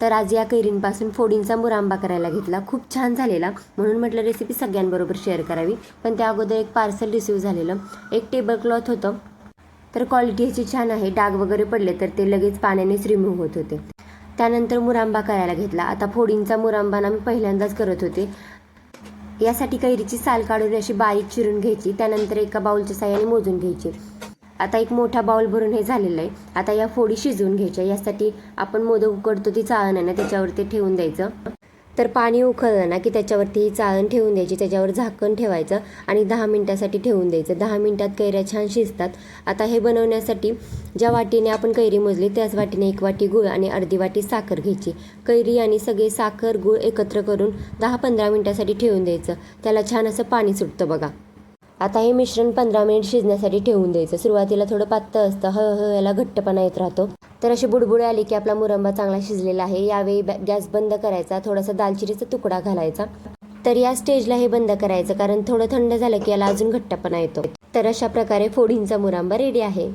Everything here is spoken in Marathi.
तर आज या कैरींपासून फोडींचा मुरांबा करायला घेतला. खूप छान झालेला, म्हणून म्हटलं रेसिपी सगळ्यांबरोबर शेअर करावी. पण त्या अगोदर एक पार्सल रिसीव झालेलं. एक टेबल क्लॉथ होतं, तर क्वालिटी ह्याची छान आहे. डाग वगैरे पडले तर ते लगेच पाण्यानेच रिमूव्ह होत होते. त्यानंतर मुरांबा करायला घेतला. आता फोडींचा मुरांबा ना मी पहिल्यांदाच करत होते. यासाठी कैरीची साल काढून अशी बारीक चिरून घ्यायची. त्यानंतर एका बाउलच्या साहाय्याने मोजून घ्यायची. आता एक मोठा बाउल भरून हे झालेलं आहे. आता या फोडी शिजवून घ्यायच्या. यासाठी आपण मोदक उकडतो ती चाळण आहे ना, त्याच्यावरती ठेवून द्यायचं. तर पाणी उकळलं ना की त्याच्यावरती ही चाळण ठेवून द्यायची. त्याच्यावर झाकण ठेवायचं आणि 10 मिनिटासाठी ठेवून द्यायचं. 10 मिनिटात कैऱ्या छान शिजतात. आता हे बनवण्यासाठी ज्या वाटीने आपण कैरी मोजली त्याच वाटीने 1 वाटी गूळ आणि अर्धी वाटी साखर घ्यायची. कैरी आणि सगळे साखर गूळ एकत्र करून 10-15 मिनिटासाठी ठेवून द्यायचं. त्याला छान असं पाणी सुटतं बघा. आता हे मिश्रण 15 मिनिट शिजण्यासाठी ठेवून द्यायचं. सुरुवातीला थोडं पातळ असतं, हळूहळू याला घट्टपणा येत राहतो. तर अशी बुडबुडे आली की आपला मुरंबा चांगला शिजलेला आहे. यावेळी गॅस बंद करायचा. थोडासा दालचिनीचा तुकडा घालायचा. तर या स्टेजला हे बंद करायचं, कारण थोडं थंड झालं की याला अजून घट्टपणा येतो. तर अशा प्रकारे फोडींचा मुरंबा रेडी आहे.